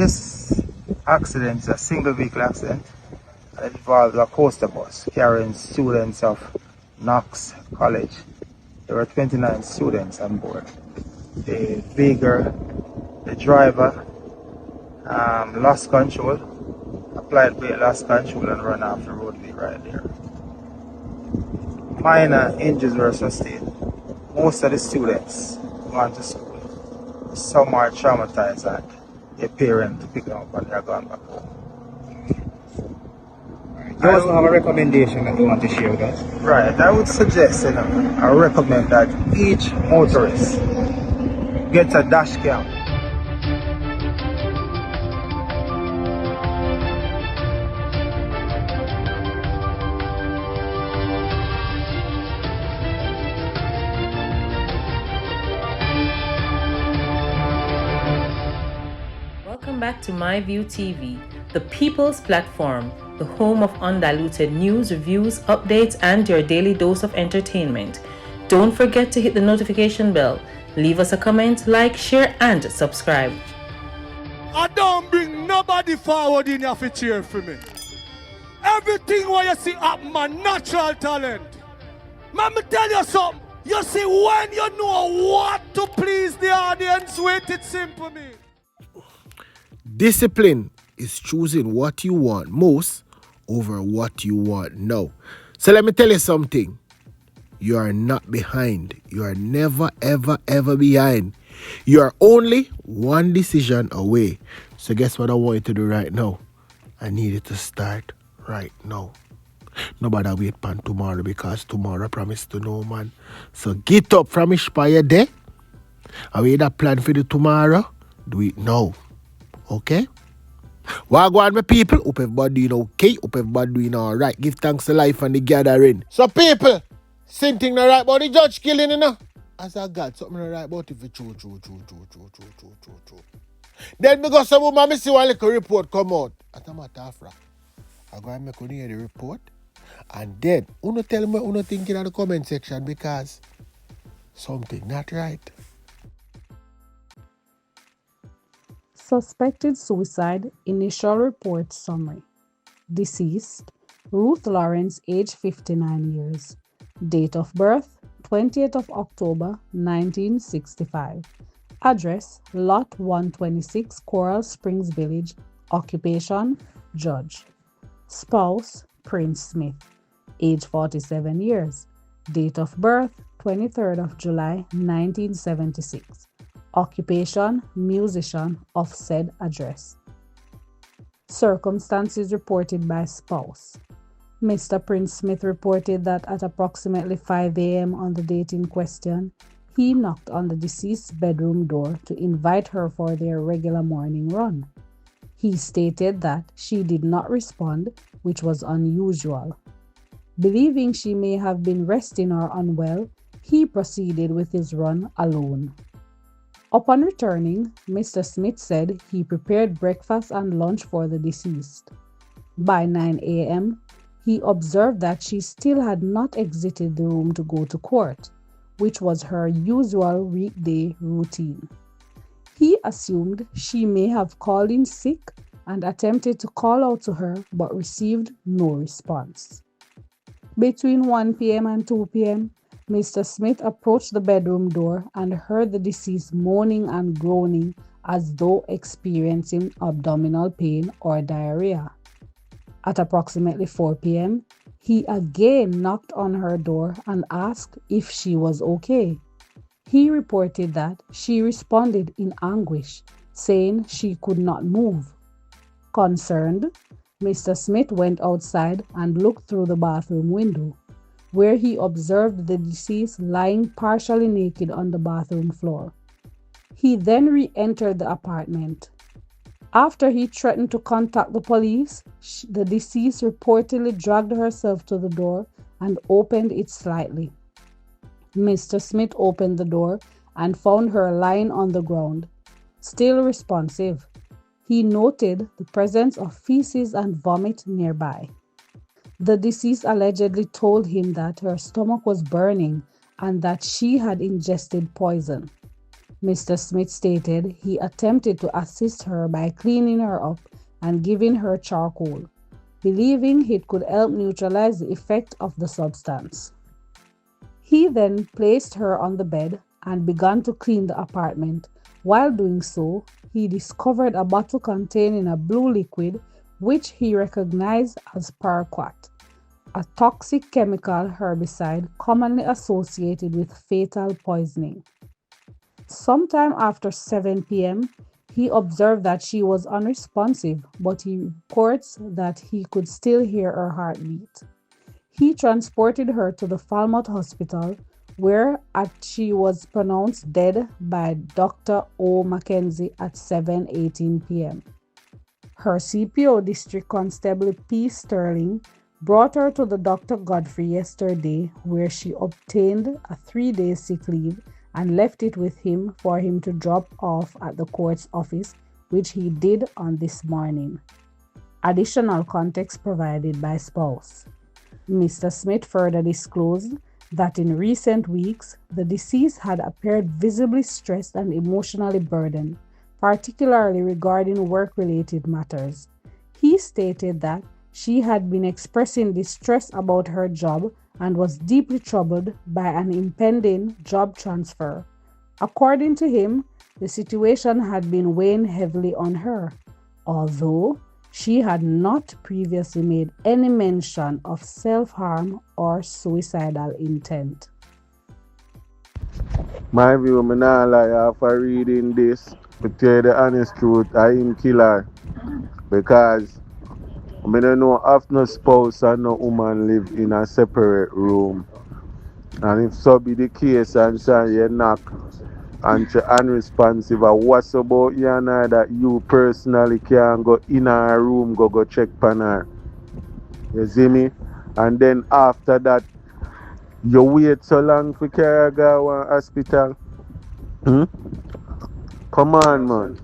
This accident is a single vehicle accident. It involved a coaster bus carrying students of Knox College. There were 29 students on board. The driver lost control, applied brake, lost control, and ran off the roadway right there. Minor injuries were sustained. Most of the students gone to school. Some are traumatized and their parents pick them up and they're gone back home. You also have a recommendation that you want to share with us? Right, I would suggest, I recommend that each motorist get a dash cam. Welcome back to MyView TV, the people's platform, the home of undiluted news, reviews, updates, and your daily dose of entertainment. Don't forget to hit the notification bell, leave us a comment, like, share, and subscribe. I don't bring nobody forward in your cheer for me. Everything what you see up my natural talent. Let me tell you something. You see, when you know what to please the audience with, it's simple, me. Discipline is choosing what you want most over what you want now. So let me tell you something. You are not behind. You are never, ever, ever behind. You are only one decision away. So guess what I want you to do right now? I need you to start right now. Nobody wait for tomorrow because tomorrow promise to no man. So get up from ЩuiÇidê day. And we that plan for the tomorrow, do it now. Okay? What go on, my people? Hope everybody doing okay. Hope everybody doing alright. Give thanks to life and the gathering. So people, same thing not right about the judge killing, you know. As I got something not right about it for true. Then because some woman me see one little report come out. As a matter of fact, I go and make you hear the report. And then, uno tell me uno thinking in the comment section because something not right. Suspected suicide, initial report summary. Deceased, Ruth Lawrence, age 59 years. Date of birth, 20th of October, 1965. Address, Lot 126, Coral Springs Village. Occupation, judge. Spouse, Prince Smith, age 47 years. Date of birth, 23rd of July, 1976. Occupation, musician of said address. Circumstances reported by spouse. Mr. Prince Smith reported that at approximately 5 a.m. on the date in question, he knocked on the deceased's bedroom door to invite her for their regular morning run. He stated that she did not respond, which was unusual. Believing she may have been resting or unwell, he proceeded with his run alone. Upon returning, Mr. Smith said he prepared breakfast and lunch for the deceased. By 9 a.m., he observed that she still had not exited the room to go to court, which was her usual weekday routine. He assumed she may have called in sick and attempted to call out to her but received no response. Between 1 p.m. and 2 p.m., Mr. Smith approached the bedroom door and heard the deceased moaning and groaning as though experiencing abdominal pain or diarrhea. At approximately 4 p.m., he again knocked on her door and asked if she was okay. He reported that she responded in anguish, saying she could not move. Concerned, Mr. Smith went outside and looked through the bathroom window, where he observed the deceased lying partially naked on the bathroom floor. He then re-entered the apartment. After he threatened to contact the police, the deceased reportedly dragged herself to the door and opened it slightly. Mr. Smith opened the door and found her lying on the ground, still responsive. He noted the presence of feces and vomit nearby. The deceased allegedly told him that her stomach was burning and that she had ingested poison. Mr. Smith stated he attempted to assist her by cleaning her up and giving her charcoal, believing it could help neutralize the effect of the substance. He then placed her on the bed and began to clean the apartment. While doing so, he discovered a bottle containing a blue liquid which he recognized as paraquat, a toxic chemical herbicide commonly associated with fatal poisoning. Sometime after 7 p.m., he observed that she was unresponsive, but he reports that he could still hear her heartbeat. He transported her to the Falmouth Hospital, where she was pronounced dead by Dr. O. Mackenzie at 7:18 p.m. Her CPO, District Constable P. Sterling, brought her to the Dr. Godfrey yesterday, where she obtained a 3-day sick leave and left it with him for him to drop off at the court's office, which he did on this morning. Additional context provided by spouse. Mr. Smith further disclosed that in recent weeks, the deceased had appeared visibly stressed and emotionally burdened, particularly regarding work-related matters. He stated that she had been expressing distress about her job and was deeply troubled by an impending job transfer. According to him, the situation had been weighing heavily on her, although she had not previously made any mention of self-harm or suicidal intent. My view, I not lie, after reading this, to tell you the honest truth, I am killer. Because I don't know if no spouse and no woman live in a separate room. And if so be the case and say you knock and you're unresponsive, or what's about you and I that you personally can go in her room, go check on her. You see me? And then after that, you wait so long for carry her go to hospital. Come on, man.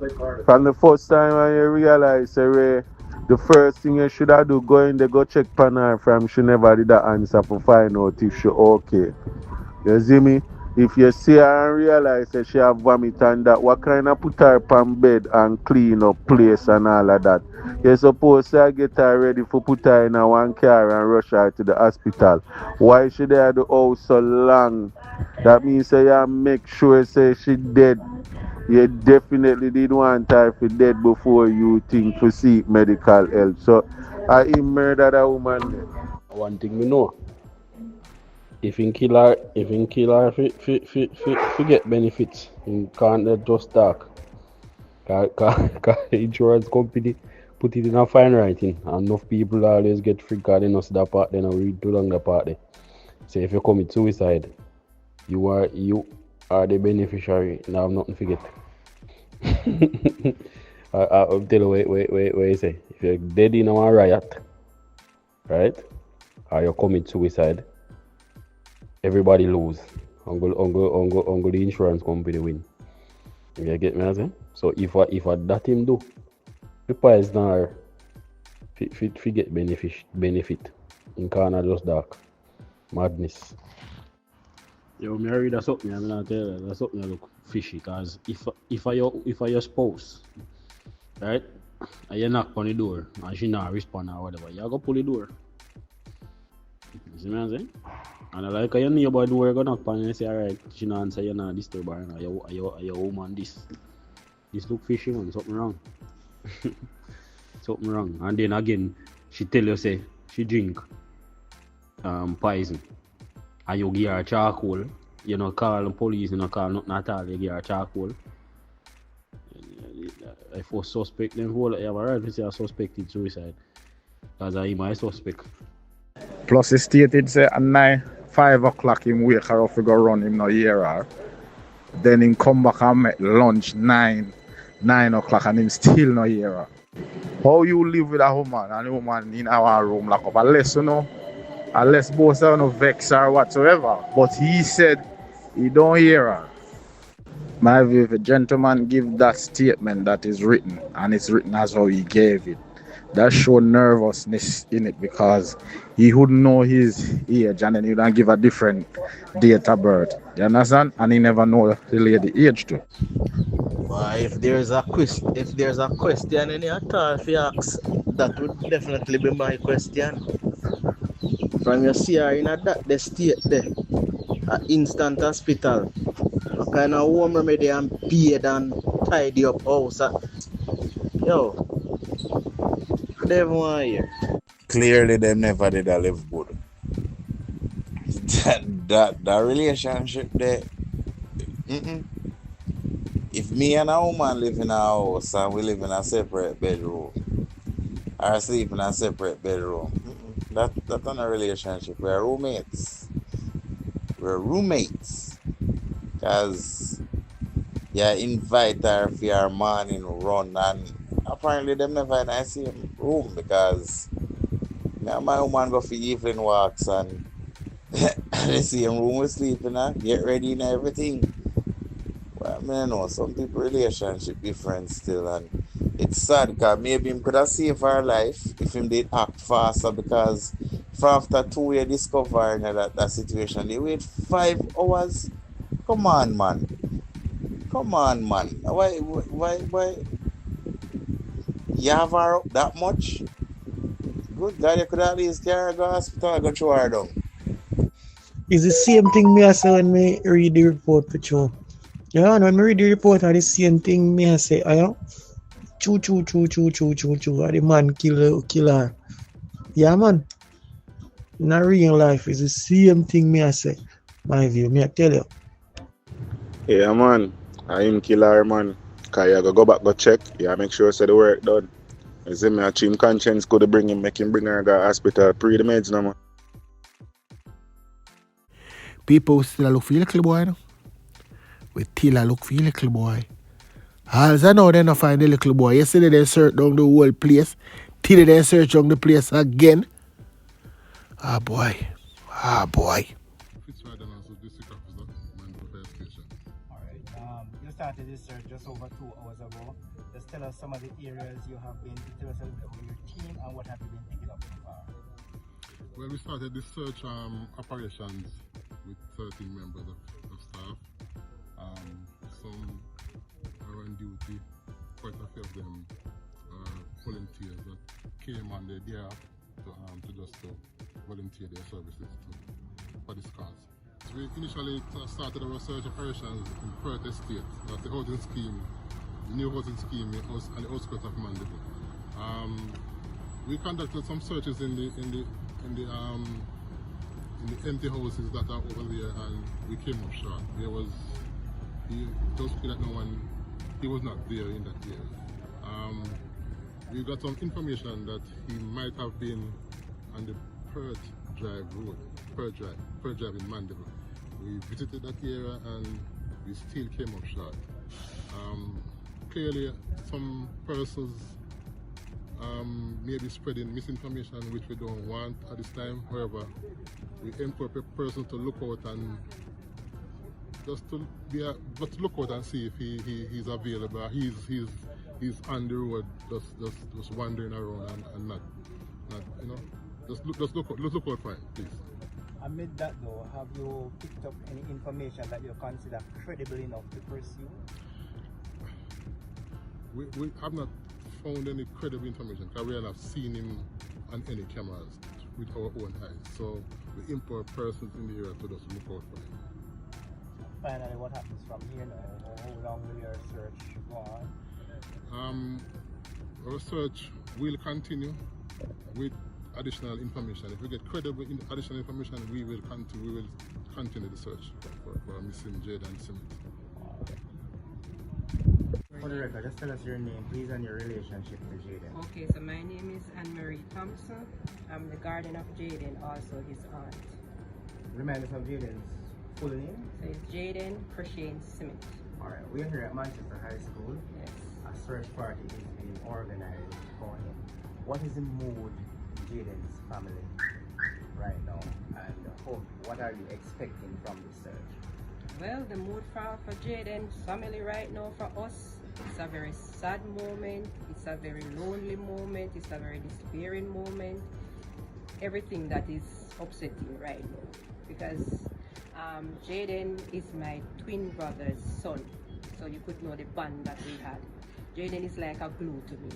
From the first time when you realize, the first thing you should have do, go in there, go check on her from she never did the answer to find out if she okay. You see me? If you see her and realize that she have vomit and that, what kind of put her on bed and clean up place and all of that? You're supposed to get her ready for put her in a one car and rush her to the hospital. Why should they have the house so long? That means you make sure say she dead. You definitely did want her to dead before you think to seek medical help. So I murdered a woman. One thing we know. If in kill her, get benefits, you can't just talk. Cause insurance company put it in a fine writing, and enough people always get free card in us that part, then I read too long the part there. So if you commit suicide, you are the beneficiary. Now I'm nothing to forget. I'll tell you what you say. If you're dead in a riot, right? Or you commit suicide, everybody lose. Uncle the insurance company win. You get me as saying? So if that him do, the price now fit get benefit. In Canada just dark. Madness. Yo, me read that something, I'm gonna tell you, that's something that look fishy, cause if I your spouse, right, and you knock on the door and she not respond or whatever, you go pull the door. You see what I'm saying? And like your neighbor door go knock on you and say, alright, she not answer, you not disturb her, and your woman this look fishy, man, something wrong. Something wrong. And then again, she tell you say she drink poison. And you give her charcoal, you know, call the police, you know, call nothing at all, you give her charcoal. If you suspect them, you have a right to say a suspected suicide. Because I'm my suspect. Plus, he stated say at 5 o'clock him wake her up to go run him no hear her. Then him come back and make lunch 9 o'clock and him still no hear her. How you live with a woman and a woman in our room lock up? Unless both are no vex or whatsoever. But he said he don't hear her. My view, if a gentleman give that statement that is written, and it's written as how he gave it, that show nervousness in it because he wouldn't know his age and then he would give a different date of birth. You understand? And he never know the lady age too. If there's a question in your thought if you ask, that would definitely be my question. From you see her in the state there, an instant hospital, a kind of home remedy and paid and tidy up house. Yo, they even want to hear. Clearly, them never did a live good. That relationship there. If me and a woman live in a house and we live in a separate bedroom or sleep in a separate bedroom, that's not a relationship. We're roommates. Because you invite her for your morning run and apparently them never in the same room because me and my woman go for evening walks and the same room we sleep in, get ready and everything. Well, I mean, know some people relationship different still, and it's sad because maybe him could have saved her life if him did act faster because for after 2 years discovering that situation, they wait 5 hours. Come on, man. Why? You have her up that much? Good God, you could at least carry her to the hospital and go throw her down. It's the same thing me I say when me read the report for you. Yeah, when me read the report, it's the same thing me I say, choo. Are the man kill her. Yeah, man. In a real life, it's the same thing me I say. My view, me I tell you. Yeah, man. I him kill her, man. Because you go back, go check. Yeah, make sure the work done. You see me, a team conscience could bring him, make him bring her to the hospital. Pre the meds, no, man. People still look for your little boy, no? We still look for your little boy. As I know, they don't find the little boy. Yesterday they searched down the whole place. Till they search down the place again. Ah, boy. You started this search just over 2 hours ago. Just tell us some of the areas you have been to. Tell us a little bit about your team and what have you been picking up so far. Well, we started this search operations with 13 members of staff. Some are on duty, quite a few of them volunteers that came on the day to just volunteer their services for this cause. So we initially started our search operations in Perth Estate. That's the housing scheme, the new housing scheme on the outskirts of Mandeville. We conducted some searches in the empty houses that are over there, and we came up short. There was that no one, he was not there in that area. We got some information that he might have been on the Perth Drive road, Perth Drive in Mandeville. We visited that area and we still came up short. Clearly, some persons may be spreading misinformation which we don't want at this time. However, we encourage a person to look out and look out and see if he's available. He's on the road, just wandering around and not just look out for him, please. Amid that though, have you picked up any information that you consider credible enough to pursue? We have not found any credible information because we have not seen him on any cameras with our own eyes. So we import persons in the area to just look out for him. Finally, what happens from here now? How long will your search go on? Our search will continue with additional information. If we get credible additional information, we will continue the search for missing Jaden Smith. For the record, just tell us your name, please, and your relationship to Jaden. Okay, so my name is Anne-Marie Thompson. I'm the guardian of Jaden, also his aunt. Remind us of Jaden's full name? So it's Jaden Crashane Smith. Alright, we're here at Manchester High School. Yes. A search party is being organized for him. What is the mood in Jaden's family right now, and what are you expecting from this search? Well, the mood for Jaden's family right now, for us, It's a very sad moment, it's a very lonely moment, it's a very despairing moment. Everything that is upsetting right now. Because Jaden is my twin brother's son. So you could know the bond that we had. Jaden is like a glue to me.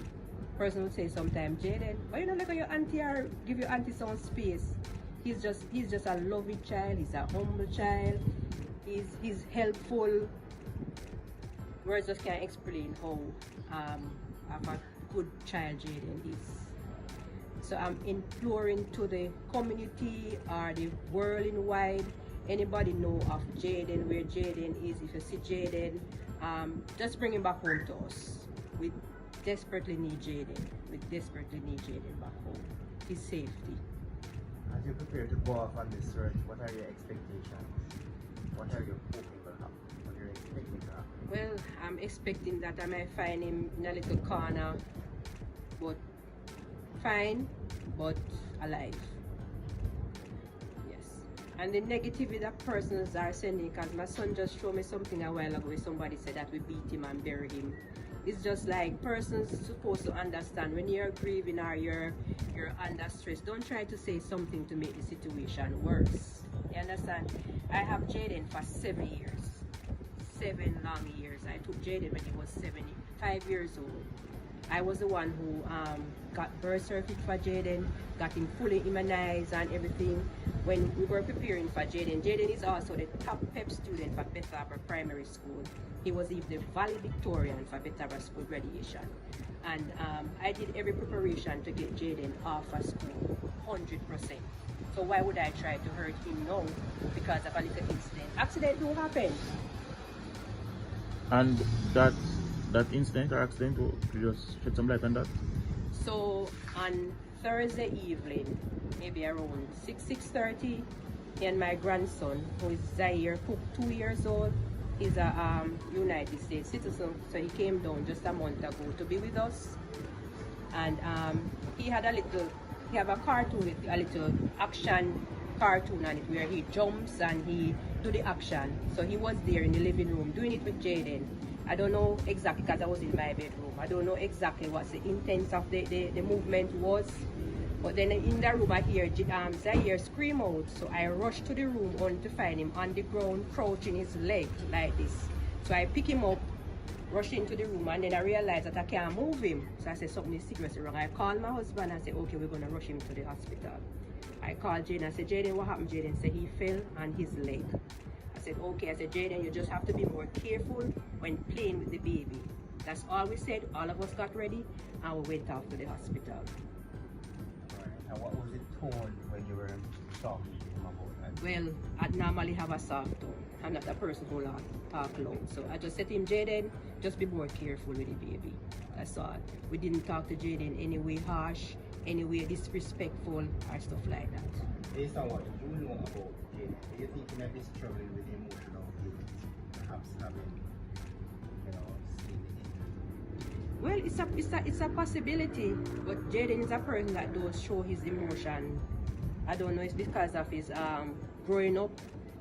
Person would say sometimes, Jaden, why you don't look at your auntie or give your auntie some space? He's just a loving child, he's a humble child, he's helpful. Words just can't explain how a good child Jaden is. So I'm imploring to the community or the world in wide, anybody know of Jaden, where Jaden is. If you see Jaden, just bring him back home to us. We desperately need Jaden. We desperately need Jaden back home. His safety. As you prepare to go off on this search, what are your expectations? What are you hoping will happen? What are you expecting to happen? Well, I'm expecting that I might find him in a little corner, but fine, but alive. Yes. And the negativity that persons are sending, because my son just showed me something a while ago where somebody said that we beat him and buried him. It's just like persons supposed to understand when you're grieving or you're under stress, don't try to say something to make the situation worse. You understand? I have Jaden for 7 years. 7 long years. I took Jaden when he was 5 years old. I was the one who got birth certificate for Jaden, got him fully immunized and everything. When we were preparing for Jaden, Jaden is also the top PEP student for Beth Arbor Primary School. He was even the valedictorian for Beth Arbor School graduation. And I did every preparation to get Jaden off of school, 100%. So why would I try to hurt him now because of a little incident? Accident do happen. And that incident or accident, could you just shed some light on that? So on Thursday evening, maybe around 6:30, he and my grandson, who is Zaire, 2 years old, is a United States citizen. So he came down just a month ago to be with us. And he have a cartoon with a little action cartoon on it where he jumps and he do the action. So he was there in the living room doing it with Jaden. I don't know exactly because I was in my bedroom. I don't know exactly what the intent of the movement was. But then in the room I hear Zaire scream out. So I rushed to the room only to find him on the ground crouching his leg like this. So I pick him up, rush into the room, and then I realized that I can't move him. So I said something is seriously wrong. I called my husband and said, okay, we're going to rush him to the hospital. I called Jaden. I said, Jaden, what happened? Jaden said he fell on his leg. I said, okay. I said, Jaden, you just have to be more careful when playing with the baby. That's all we said. All of us got ready and we went off to the hospital. And what was it tone when you were talking to him about that? Well, I normally have a soft tone. I'm not a person who talk loud. So I just said to him, Jaden, just be more careful with the baby. That's all. We didn't talk to Jaden any way harsh, any way disrespectful, or stuff like that. Based on what you know about Jaden, do you think he might be struggling with the emotional feelings, perhaps having, seen the injury? Well, it's a possibility, but Jaden is a person that does show his emotion. I don't know if it's because of his growing up,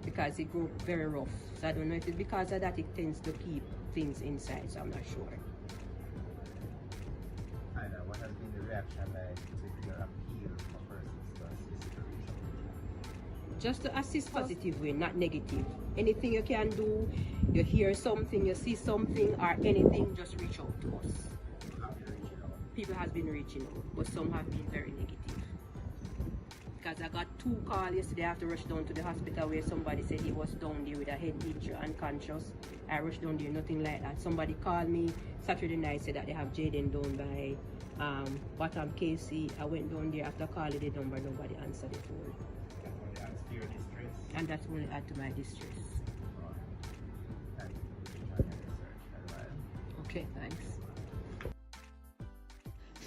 because he grew up very rough. So I don't know if it's because of that he tends to keep things inside, so I'm not sure. And what has been the reaction like to your appeal for persons to assist the patient? Just to assist positive way, not negative. Anything you can do, you hear something, you see something or anything, just reach out to us. People have been reaching out, but some have been very negative. Because I got 2 calls yesterday, I have to rush down to the hospital where somebody said he was down there with a head injury, unconscious. I rushed down there, nothing like that. Somebody called me Saturday night, said that they have Jaden down by Bottom KC. I went down there after calling the number, nobody answered the phone. That only adds to your distress? And that only add to my distress. Okay, thanks.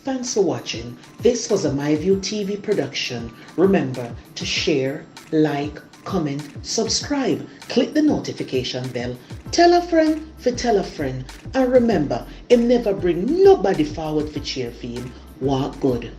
Thanks for watching. This was a MyView TV production. Remember to share, like, comment, subscribe, click the notification bell, tell a friend for tell a friend, and remember, never bring nobody forward for cheer for him. Walk good.